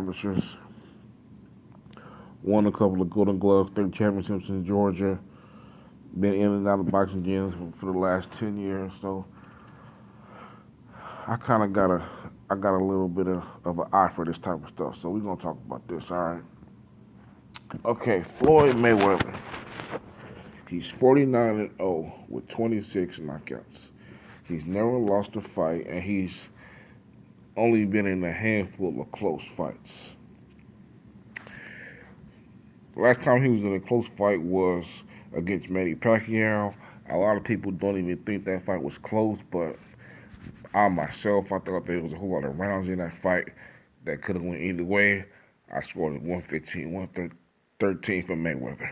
amateurs. Won a couple of Golden Gloves, 3 championships in Georgia. Been in and out of boxing gyms for the last 10 years. So I kind of got a little bit of an eye for this type of stuff. So we're gonna talk about this. All right. Okay, Floyd Mayweather. He's 49-0 with 26 knockouts. He's never lost a fight, and he's only been in a handful of close fights. Last time he was in a close fight was against Manny Pacquiao. A lot of people don't even think that fight was close, but I myself, I thought there was a whole lot of rounds in that fight that could have went either way. I scored at 115, 113 for Mayweather.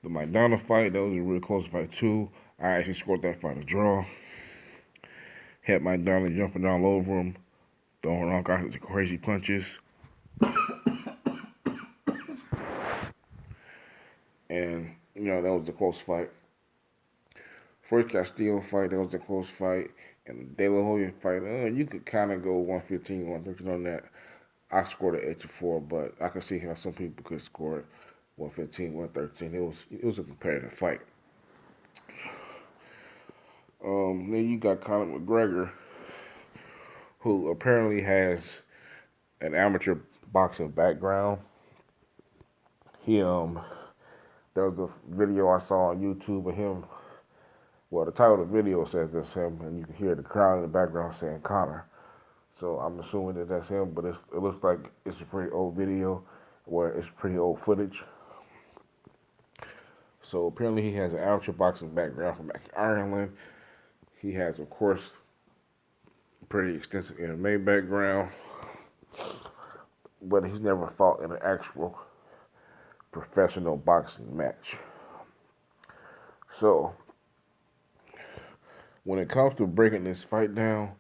The McDonald fight, that was a really close fight too. I actually scored that fight a draw. Had McDonald jumping all over him, throwing all kinds of crazy punches. And, that was a close fight. First Castillo fight, that was a close fight. And the De La Hoya fight, you could kind of go 115, 113 on that. I scored an 8-4, but I could see how some people could score it 115, 113. It was a competitive fight. Then you got Conor McGregor, who apparently has an amateur boxing background. There was a video I saw on YouTube of him. Well, the title of the video says that's him, and you can hear the crowd in the background saying Conor. So I'm assuming that that's him, but it looks like it's a pretty old video where it's pretty old footage. So apparently he has an amateur boxing background from back in Ireland. He has, of course, a pretty extensive MMA background, but he's never fought in an actual professional boxing match. So when it comes to breaking this fight down,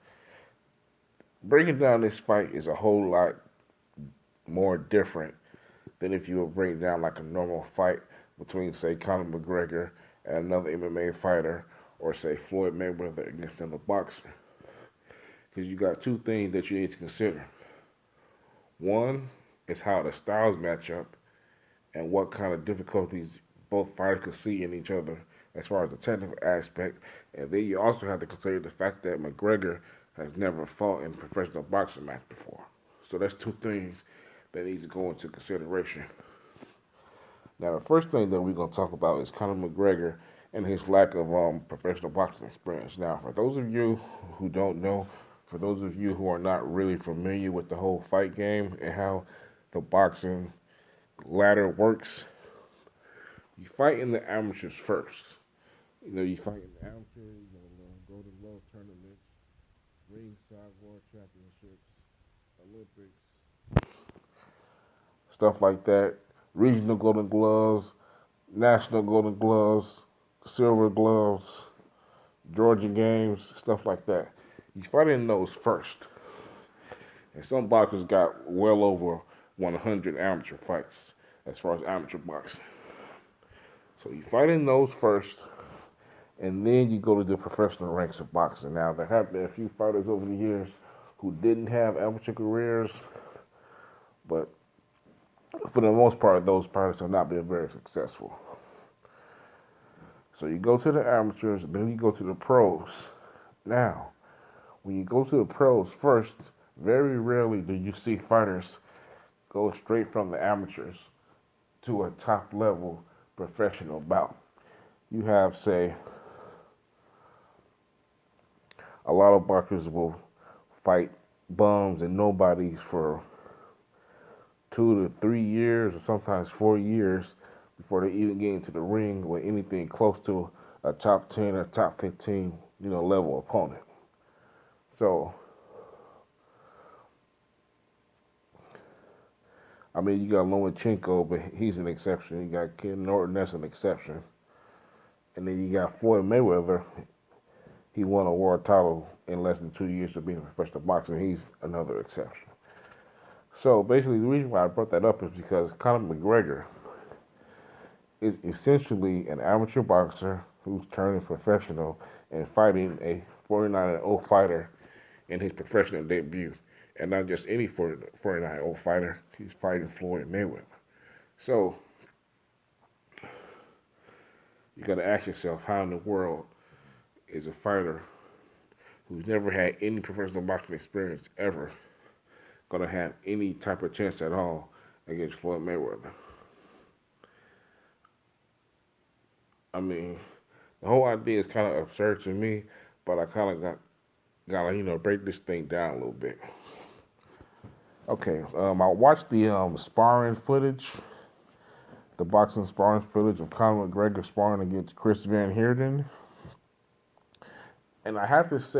breaking down this fight is a whole lot more different than if you were breaking down like a normal fight between, say, Conor McGregor and another MMA fighter, or say Floyd Mayweather against another boxer. Because you got two things that you need to consider. One is how the styles match up and what kind of difficulties both fighters could see in each other as far as the technical aspect. And then you also have to consider the fact that McGregor has never fought in a professional boxing match before. So that's two things that need to go into consideration. Now, the first thing that we're going to talk about is Conor McGregor and his lack of professional boxing experience. Now, for those of you who don't know, for those of you who are not really familiar with the whole fight game and how the boxing ladder works, you fight in the amateurs first. You fight in the amateurs, Golden Glove tournaments, ringside world championships, Olympics, stuff like that. Regional Golden Gloves, National Golden Gloves, Silver Gloves, Georgia Games, stuff like that. You fight in those first. And some boxers got well over 100 amateur fights as far as amateur boxing. So you fight in those first, and then you go to the professional ranks of boxing. Now, there have been a few fighters over the years who didn't have amateur careers, but for the most part, those fighters have not been very successful. So you go to the amateurs, and then you go to the pros. Now, when you go to the pros first, very rarely do you see fighters go straight from the amateurs to a top level professional bout. You have, say, a lot of boxers will fight bums and nobodies for 2 to 3 years or sometimes 4 years before they even get into the ring with anything close to a top 10 or top 15, level opponent. So, you got Lomachenko, but he's an exception. You got Ken Norton, that's an exception. And then you got Floyd Mayweather. He won a world title in less than 2 years of being a professional boxer. He's another exception. So basically, the reason why I brought that up is because Conor McGregor is essentially an amateur boxer who's turning professional and fighting a 49-0 fighter in his professional debut. and not just any 49-year-old fighter. He's fighting Floyd Mayweather. So you got to ask yourself, how in the world is a fighter who's never had any professional boxing experience ever going to have any type of chance at all against Floyd Mayweather? I mean, the whole idea is kind of absurd to me, but I kind of gotta break this thing down a little bit. Okay, I watched the sparring footage, the boxing sparring footage of Conor McGregor sparring against Chris Van Heerden, and I have to say,